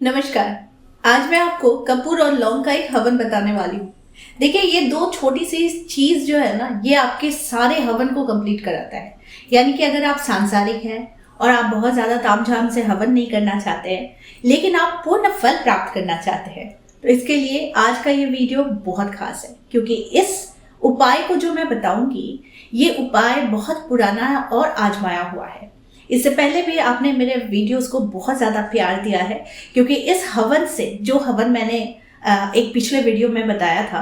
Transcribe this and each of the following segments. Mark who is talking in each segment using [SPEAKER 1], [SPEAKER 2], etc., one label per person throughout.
[SPEAKER 1] नमस्कार। आज मैं आपको कपूर और लौंग का एक हवन बताने वाली हूँ। देखिए, ये दो छोटी सी चीज जो है ना, ये आपके सारे हवन को कंप्लीट कराता है। यानी कि अगर आप सांसारिक हैं और आप बहुत ज्यादा तामझाम से हवन नहीं करना चाहते हैं, लेकिन आप पूर्ण फल प्राप्त करना चाहते हैं, तो इसके लिए आज का ये वीडियो बहुत खास है, क्योंकि इस उपाय को जो मैं बताऊंगी, ये उपाय बहुत पुराना और आजमाया हुआ है। इससे पहले भी आपने मेरे वीडियोस को बहुत ज़्यादा प्यार दिया है, क्योंकि इस हवन से, जो हवन मैंने एक पिछले वीडियो में बताया था,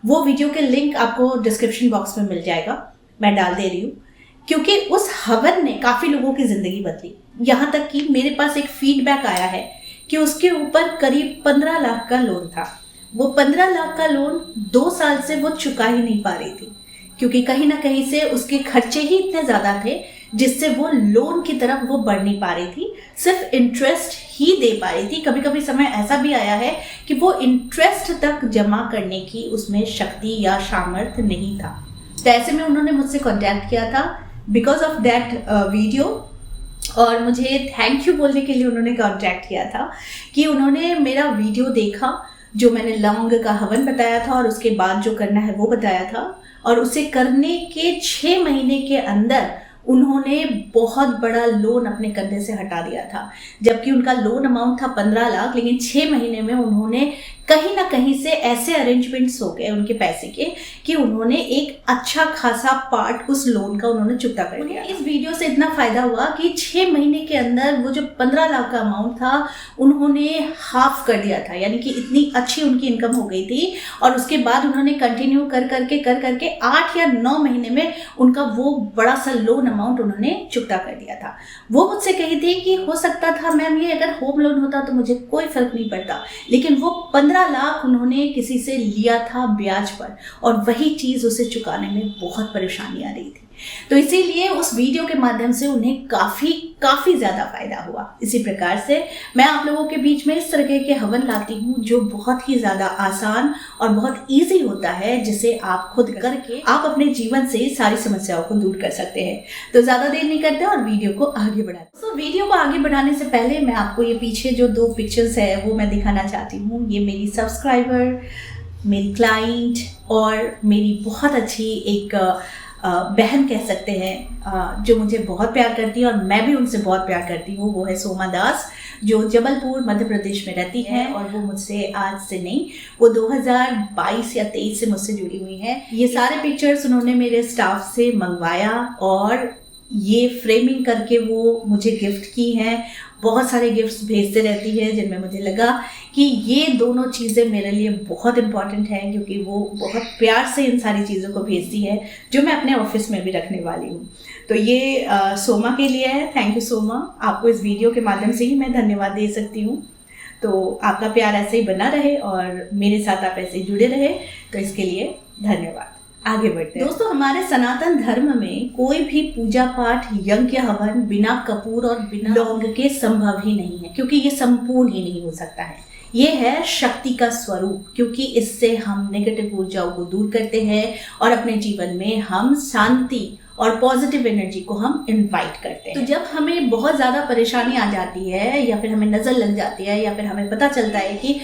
[SPEAKER 1] वो वीडियो के लिंक आपको डिस्क्रिप्शन बॉक्स में मिल जाएगा, मैं डाल दे रही हूँ। क्योंकि उस हवन ने काफ़ी लोगों की ज़िंदगी बदली। यहाँ तक कि मेरे पास एक फीडबैक आया है कि उसके ऊपर करीब 15 लाख का लोन था। वो 15 लाख का लोन 2 साल से वो चुका ही नहीं पा रही थी, क्योंकि कहीं ना कहीं से उसके खर्चे ही इतने ज़्यादा थे, जिससे वो लोन की तरफ वो बढ़ नहीं पा रही थी, सिर्फ इंटरेस्ट ही दे पा रही थी। कभी कभी समय ऐसा भी आया है कि वो इंटरेस्ट तक जमा करने की उसमें शक्ति या सामर्थ्य नहीं था। तो ऐसे में उन्होंने मुझसे कांटेक्ट किया था बिकॉज ऑफ दैट वीडियो, और मुझे थैंक यू बोलने के लिए उन्होंने कांटेक्ट किया था कि उन्होंने मेरा वीडियो देखा, जो मैंने लौंग का हवन बताया था और उसके बाद जो करना है वो बताया था, और उसे करने के 6 महीने के अंदर उन्होंने बहुत बड़ा लोन अपने कंधे से हटा दिया था। जबकि उनका लोन अमाउंट था 15 लाख, लेकिन 6 महीने में उन्होंने कहीं ना कहीं से ऐसे अरेंजमेंट्स हो गए उनके पैसे के कि उन्होंने एक अच्छा खासा पार्ट उस लोन का उन्होंने चुकता कर दिया। इस वीडियो से इतना फायदा हुआ कि 6 महीने के अंदर वो जो 15 लाख का अमाउंट था, उन्होंने हाफ कर दिया था। यानी कि इतनी अच्छी उनकी इनकम हो गई थी, और उसके बाद उन्होंने कंटिन्यू कर करके 8 या 9 महीने में उनका वो बड़ा सा लोन अमाउंट उन्होंने चुकता कर दिया था। वो मुझसे कही थी कि हो सकता था मैम, ये अगर होम लोन होता तो मुझे कोई फर्क नहीं पड़ता, लेकिन वो 15 लाख उन्होंने किसी से लिया था ब्याज पर, और वही चीज उसे चुकाने में बहुत परेशानी आ रही थी। तो इसीलिए उस वीडियो के माध्यम से उन्हें काफी ज्यादा फायदा हुआ। इसी प्रकार से मैं आप लोगों के बीच में इस तरह के हवन लाती हूँ, जो बहुत ही ज्यादा आसान और बहुत इजी होता है, जिसे आप खुद करके आप अपने जीवन से सारी समस्याओं को दूर कर सकते हैं। तो ज्यादा देर नहीं करते और वीडियो को आगे बढ़ाते। तो वीडियो को आगे बढ़ाने से पहले मैं आपको ये पीछे जो 2 पिक्चर्स है वो मैं दिखाना चाहती हूँ। ये मेरी सब्सक्राइबर, मेरी क्लाइंट और मेरी बहुत अच्छी एक बहन कह सकते हैं, जो मुझे बहुत प्यार करती है और मैं भी उनसे बहुत प्यार करती हूँ। वो है सोमा दास, जो जबलपुर मध्य प्रदेश में रहती है, और वो मुझसे आज से नहीं, वो 2022 या 23 से मुझसे जुड़ी हुई है। ये सारे पिक्चर्स उन्होंने मेरे स्टाफ से मंगवाया और ये फ्रेमिंग करके वो मुझे गिफ्ट की हैं। बहुत सारे गिफ्ट्स भेजते रहती है, जिनमें मुझे लगा कि ये दोनों चीज़ें मेरे लिए बहुत इंपॉर्टेंट हैं, क्योंकि वो बहुत प्यार से इन सारी चीज़ों को भेजती है, जो मैं अपने ऑफिस में भी रखने वाली हूँ। तो ये सोमा के लिए है। थैंक यू सोमा, आपको इस वीडियो के माध्यम से ही मैं धन्यवाद दे सकती हूँ। तो आपका प्यार ऐसे ही बना रहे और मेरे साथ आप ऐसे ही जुड़े रहे, तो इसके लिए धन्यवाद। आगे बढ़ते हैं। दोस्तों, हमारे सनातन धर्म में कोई भी पूजा पाठ, यज्ञ, हवन बिना कपूर और बिना लौंग के संभव ही नहीं है, क्योंकि ये संपूर्ण ही नहीं हो सकता है। ये है शक्ति का स्वरूप, क्योंकि इससे हम नेगेटिव ऊर्जाओं को दूर करते हैं और अपने जीवन में हम शांति और पॉजिटिव एनर्जी को हम इनवाइट करते हैं। तो जब हमें बहुत ज़्यादा परेशानी आ जाती है, या फिर हमें नज़र लग जाती है, या फिर हमें पता चलता है कि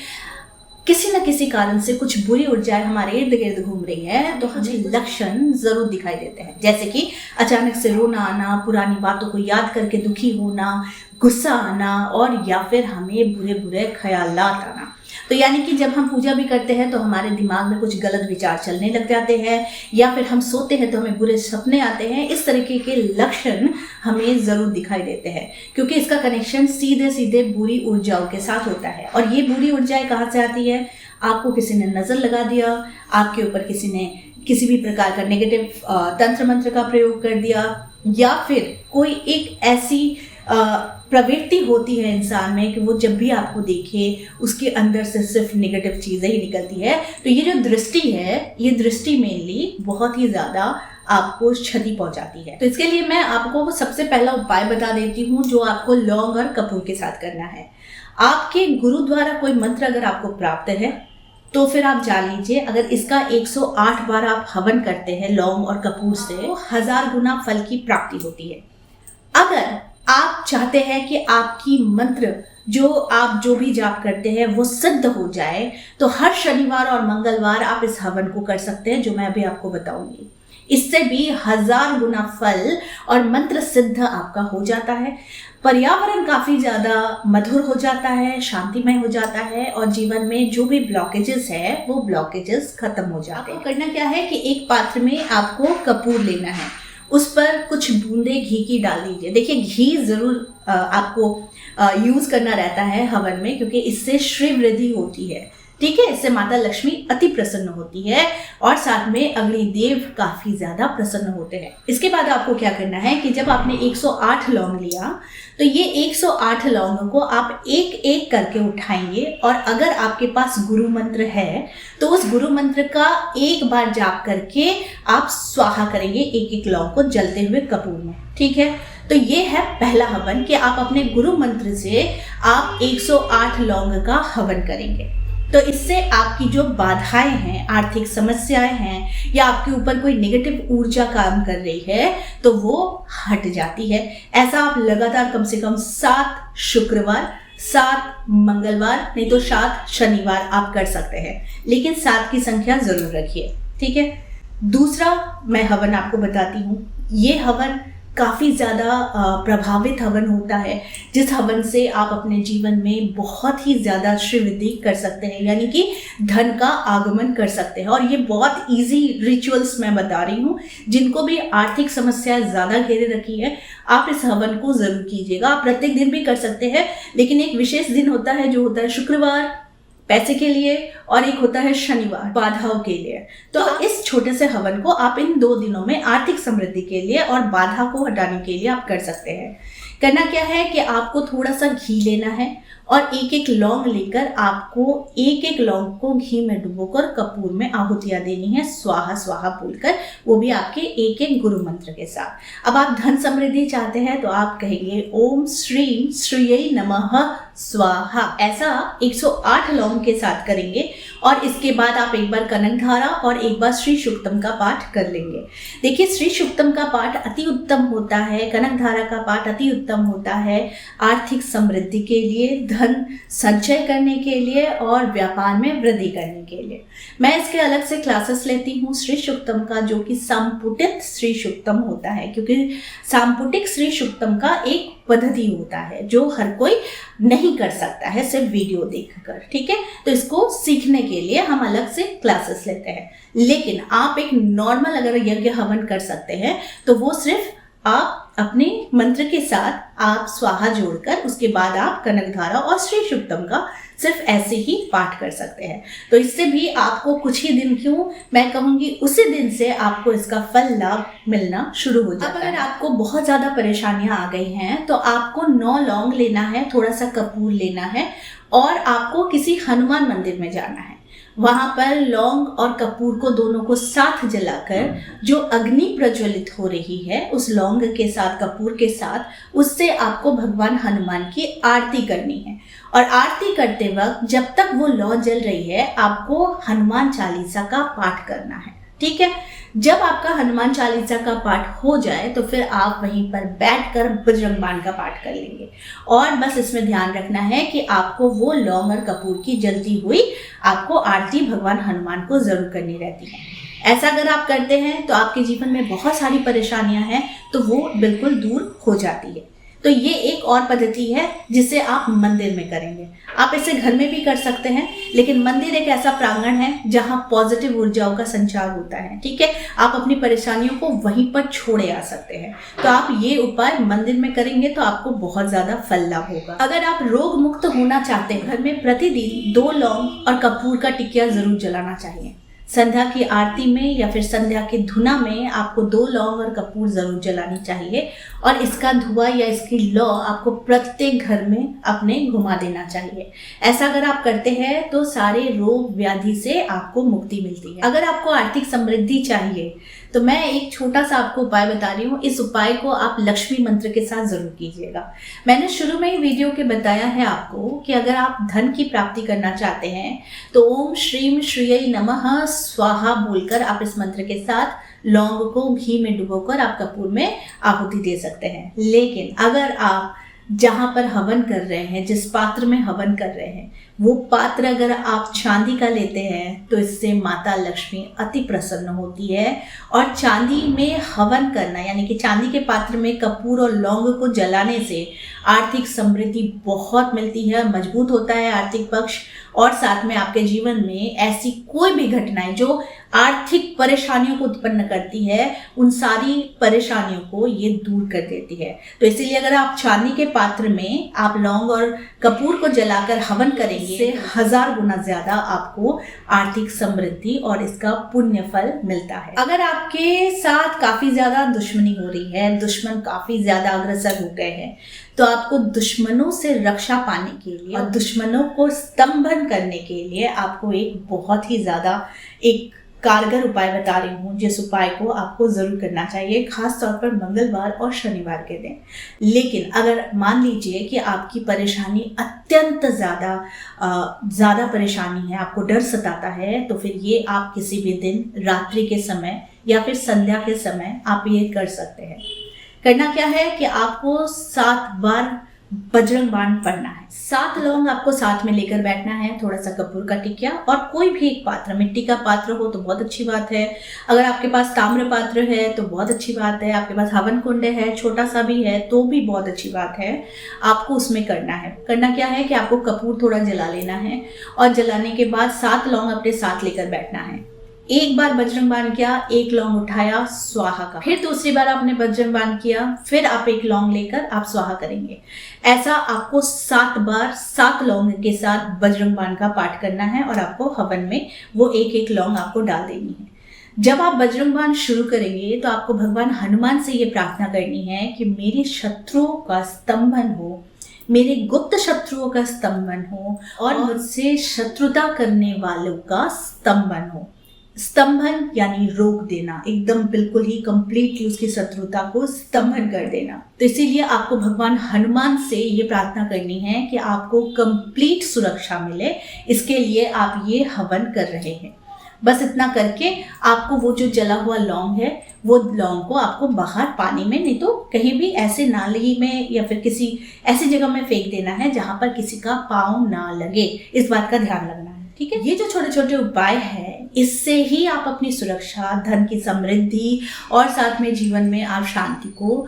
[SPEAKER 1] किसी न किसी कारण से कुछ बुरी ऊर्जाएं हमारे इर्द गिर्द घूम रही है, तो हमें लक्षण जरूर दिखाई देते हैं। जैसे कि अचानक से रोना आना, पुरानी बातों को याद करके दुखी होना, गुस्सा आना, और या फिर हमें बुरे बुरे ख्यालात आना। तो यानी कि जब हम पूजा भी करते हैं तो हमारे दिमाग में कुछ गलत विचार चलने लग जाते हैं, या फिर हम सोते हैं तो हमें बुरे सपने आते हैं। इस तरीके के लक्षण हमें जरूर दिखाई देते हैं, क्योंकि इसका कनेक्शन सीधे सीधे बुरी ऊर्जाओं के साथ होता है। और ये बुरी ऊर्जाएं कहाँ से आती है? आपको किसी ने नजर लगा दिया, आपके ऊपर किसी ने किसी भी प्रकार का नेगेटिव तंत्र मंत्र का प्रयोग कर दिया, या फिर कोई एक ऐसी प्रवृत्ति होती है इंसान में कि वो जब भी आपको देखे उसके अंदर से सिर्फ नेगेटिव चीज़ें ही निकलती है। तो ये जो दृष्टि है, ये दृष्टि मेनली बहुत ही ज़्यादा आपको क्षति पहुंचाती है। तो इसके लिए मैं आपको सबसे पहला उपाय बता देती हूँ, जो आपको लौंग और कपूर के साथ करना है। आपके गुरु द्वारा कोई मंत्र अगर आपको प्राप्त है, तो फिर आप जान लीजिए, अगर इसका 108 बार आप हवन करते हैं लौंग और कपूर से, तो 1000 गुना फल की प्राप्ति होती है। अगर आप चाहते हैं कि आपकी मंत्र जो आप जो भी जाप करते हैं वो सिद्ध हो जाए, तो हर शनिवार और मंगलवार आप इस हवन को कर सकते हैं, जो मैं अभी आपको बताऊंगी। इससे भी 1000 गुना फल और मंत्र सिद्ध आपका हो जाता है। पर्यावरण काफी ज्यादा मधुर हो जाता है, शांतिमय हो जाता है, और जीवन में जो भी ब्लॉकेजेस है वो ब्लॉकेजेस खत्म हो जाते हैं। करना क्या है कि एक पात्र में आपको कपूर लेना है, उस पर कुछ बूंदे घी की डाल दीजिए। देखिए, घी जरूर आपको यूज करना रहता है हवन में, क्योंकि इससे श्री वृद्धि होती है। ठीक है, इससे माता लक्ष्मी अति प्रसन्न होती है और साथ में अग्निदेव काफी ज्यादा प्रसन्न होते हैं। इसके बाद आपको क्या करना है कि जब आपने 108 लौंग लिया, तो ये 108 लौंग को आप एक एक करके उठाएंगे, और अगर आपके पास गुरु मंत्र है तो उस गुरु मंत्र का एक बार जाप करके आप स्वाहा करेंगे एक एक लौंग को जलते हुए कपूर में। ठीक है, तो ये है पहला हवन कि आप अपने गुरु मंत्र से आप 108 लौंग का हवन करेंगे। तो इससे आपकी जो बाधाएं हैं, आर्थिक समस्याएं हैं, या आपके ऊपर कोई नेगेटिव ऊर्जा काम कर रही है, तो वो हट जाती है। ऐसा आप लगातार कम से कम 7 शुक्रवार, 7 मंगलवार, नहीं तो 7 शनिवार आप कर सकते हैं, लेकिन 7 की संख्या जरूर रखिए। ठीक है, दूसरा मैं हवन आपको बताती हूँ। ये हवन काफ़ी ज़्यादा प्रभावित हवन होता है, जिस हवन से आप अपने जीवन में बहुत ही ज़्यादा श्री वृद्धि कर सकते हैं, यानी कि धन का आगमन कर सकते हैं। और ये बहुत इजी रिचुअल्स मैं बता रही हूँ, जिनको भी आर्थिक समस्याएं ज़्यादा घेरे रखी है, आप इस हवन को ज़रूर कीजिएगा। आप प्रत्येक दिन भी कर सकते हैं, लेकिन एक विशेष दिन होता है जो होता है शुक्रवार पैसे के लिए, और एक होता है शनिवार बाधाओं के लिए। तो इस छोटे से हवन को आप इन 2 दिनों में आर्थिक समृद्धि के लिए और बाधा को हटाने के लिए आप कर सकते हैं। करना क्या है कि आपको थोड़ा सा घी लेना है, और एक एक लौंग लेकर आपको एक एक लौंग को घी में डुबोकर कपूर में आहुतियां देनी है, स्वाहा स्वाहा बोलकर, वो भी आपके एक एक गुरु मंत्र के साथ। अब आप धन समृद्धि चाहते हैं तो आप कहेंगे ओम श्रीम श्रीयै नमः स्वाहा। ऐसा 108 लौंग के साथ करेंगे, और इसके बाद आप एक बार कनकधारा और एक बार श्री शुक्तम का पाठ कर लेंगे। देखिए, श्री शुक्तम का पाठ अति उत्तम होता है, कनकधारा का पाठ अति उत्तम होता है आर्थिक समृद्धि के लिए, धन संचय करने के लिए और व्यापार में वृद्धि करने के लिए। मैं इसके अलग से क्लासेस लेती हूँ श्री शुक्तम का, जो कि संपुटित श्री शुक्तम होता है, क्योंकि सांपुटिक श्री शुक्तम का एक पद्धति होता है जो हर कोई नहीं कर सकता है सिर्फ वीडियो देखकर। ठीक है, तो इसको सीखने के लिए हम अलग से क्लासेस लेते हैं, लेकिन आप एक नॉर्मल अगर यज्ञ हवन कर सकते हैं तो वो सिर्फ आप अपने मंत्र के साथ आप स्वाहा जोड़कर, उसके बाद आप कनकधारा और श्री शुक्तम का सिर्फ ऐसे ही पाठ कर सकते हैं। तो इससे भी आपको कुछ ही दिन, क्यों मैं कहूँगी उसी दिन से आपको इसका फल लाभ मिलना शुरू हो जाता है। अगर आपको बहुत ज़्यादा परेशानियां आ गई हैं तो आपको 9 लौंग लेना है, थोड़ा सा कपूर लेना है, और आपको किसी हनुमान मंदिर में जाना है। वहां पर लौंग और कपूर को दोनों को साथ जलाकर जो अग्नि प्रज्वलित हो रही है उस लौंग के साथ, कपूर के साथ, उससे आपको भगवान हनुमान की आरती करनी है। और आरती करते वक्त जब तक वो लौ जल रही है आपको हनुमान चालीसा का पाठ करना है। ठीक है, जब आपका हनुमान चालीसा का पाठ हो जाए तो फिर आप वहीं पर बैठकर बजरंग बाण का पाठ कर लेंगे। और बस इसमें ध्यान रखना है कि आपको वो लौंग और कपूर की जलती हुई आपको आरती भगवान हनुमान को जरूर करनी रहती है। ऐसा अगर आप करते हैं तो आपके जीवन में बहुत सारी परेशानियां हैं तो वो बिल्कुल दूर हो जाती है। तो ये एक और पद्धति है जिसे आप मंदिर में करेंगे। आप इसे घर में भी कर सकते हैं, लेकिन मंदिर एक ऐसा प्रांगण है जहां पॉजिटिव ऊर्जाओं का संचार होता है। ठीक है, आप अपनी परेशानियों को वहीं पर छोड़े आ सकते हैं। तो आप ये उपाय मंदिर में करेंगे तो आपको बहुत ज्यादा फल लाभ होगा। अगर आप रोग मुक्त होना चाहते हैं, घर में प्रतिदिन 2 लौंग और कपूर का टिकिया जरूर जलाना चाहिए। संध्या की आरती में या फिर संध्या की धुना में आपको 2 लौंग और कपूर जरूर जलानी चाहिए, और इसका धुआं या इसकी लौ आपको प्रत्येक घर में अपने घुमा देना चाहिए। ऐसा अगर आप करते हैं तो सारे रोग व्याधि से आपको मुक्ति मिलती है। अगर आपको आर्थिक समृद्धि चाहिए तो मैं एक छोटा सा आपको उपाय बता रही हूँ। इस उपाय को आप लक्ष्मी मंत्र के साथ जरूर कीजिएगा। मैंने शुरू में ही वीडियो के बताया है आपको कि अगर आप धन की प्राप्ति करना चाहते हैं तो ओम श्रीम श्रीयै नमः स्वाहा बोलकर आप इस मंत्र के साथ लौंग को घी में डुबोकर आप कपूर में आहुति दे सकते हैं। लेकिन अगर आप जहां पर हवन कर रहे हैं, जिस पात्र में हवन कर रहे हैं, वो पात्र अगर आप चांदी का लेते हैं तो इससे माता लक्ष्मी अति प्रसन्न होती है। और चांदी में हवन करना यानी कि चांदी के पात्र में कपूर और लौंग को जलाने से आर्थिक समृद्धि बहुत मिलती है, मजबूत होता है आर्थिक पक्ष। और साथ में आपके जीवन में ऐसी कोई भी घटनाएं जो आर्थिक परेशानियों को उत्पन्न करती है, उन सारी परेशानियों को ये दूर कर देती है। तो इसीलिए अगर आप चांदी के पात्र में आप लौंग और कपूर को जलाकर हवन करेंगे, इससे 1000 गुना ज्यादा आपको आर्थिक समृद्धि और इसका पुण्य फल मिलता है। अगर आपके साथ काफी ज्यादा दुश्मनी हो रही है, दुश्मन काफी ज्यादा अग्रसर हो गए हैं, तो आपको दुश्मनों से रक्षा पाने के लिए और दुश्मनों को स्तंभन करने के लिए आपको एक बहुत ही ज्यादा एक कारगर उपाय बता रही हूँ, जिस उपाय को आपको जरूर करना चाहिए, खास तौर पर मंगलवार और शनिवार के दिन। लेकिन अगर मान लीजिए कि आपकी परेशानी अत्यंत ज़्यादा परेशानी है, आपको डर सताता है, तो फिर ये आप किसी भी दिन रात्रि के समय या फिर संध्या के समय आप ये कर सकते हैं। करना क्या है कि आपको 7 बार बजरंग बाण पढ़ना है। 7 लौंग आपको साथ में लेकर बैठना है, थोड़ा सा कपूर का टिकिया और कोई भी एक पात्र, मिट्टी का पात्र हो तो बहुत अच्छी बात है, अगर आपके पास ताम्र पात्र है तो बहुत अच्छी बात है, आपके पास हवन कुंड है, छोटा सा भी है तो भी बहुत अच्छी बात है। आपको उसमें करना है, करना क्या है कि आपको कपूर थोड़ा जला लेना है और जलाने के बाद 7 लौंग अपने साथ लेकर बैठना है। एक बार बजरंग बाण किया, 1 लौंग उठाया, स्वाहा का। फिर दूसरी बार आपने बजरंग बाण किया, फिर आप 1 लौंग लेकर आप स्वाहा करेंगे। ऐसा आपको 7 बार 7 लौंग के साथ बजरंग बाण का पाठ करना है और आपको हवन में वो 1-1 लौंग आपको डाल देनी है। जब आप बजरंग बाण शुरू करेंगे तो आपको भगवान हनुमान से ये प्रार्थना करनी है कि मेरे शत्रुओं का स्तंभन हो, मेरे गुप्त शत्रुओं का स्तंभन हो और मुझसे शत्रुता करने वालों का स्तंभन हो। स्तंभन यानी रोक देना, एकदम बिल्कुल ही कंप्लीटली उसकी शत्रुता को स्तंभन कर देना। तो इसीलिए आपको भगवान हनुमान से ये प्रार्थना करनी है कि आपको कंप्लीट सुरक्षा मिले, इसके लिए आप ये हवन कर रहे हैं। बस इतना करके आपको वो जो जला हुआ लौंग है, वो लौंग को आपको बाहर पानी में, नहीं तो कहीं भी ऐसे नाली में या फिर किसी ऐसी जगह में फेंक देना है जहां पर किसी का पाँव ना लगे। इस बात का ध्यान रखना है, ठीक है। ये जो छोटे छोटे उपाय हैं, इससे ही आप अपनी सुरक्षा, धन की समृद्धि और साथ में जीवन में आप शांति को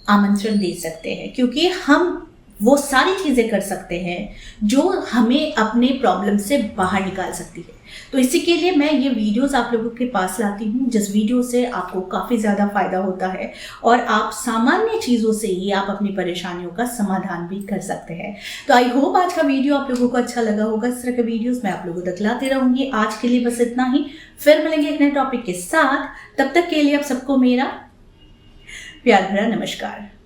[SPEAKER 1] आमंत्रण दे सकते हैं, क्योंकि हम वो सारी चीजें कर सकते हैं जो हमें अपने प्रॉब्लम से बाहर निकाल सकती है। तो इसी के लिए मैं ये वीडियोस आप लोगों के पास लाती हूँ, जिस वीडियो से आपको काफ़ी ज़्यादा फायदा होता है और आप सामान्य चीज़ों से ही आप अपनी परेशानियों का समाधान भी कर सकते हैं। तो आई होप आज का वीडियो आप लोगों को अच्छा लगा होगा। इस तरह के वीडियोस मैं आप लोगों को दिखलाती रहूंगी। आज के लिए बस इतना ही, फिर मिलेंगे एक नए टॉपिक के साथ। तब तक के लिए आप सबको मेरा प्यार भरा नमस्कार।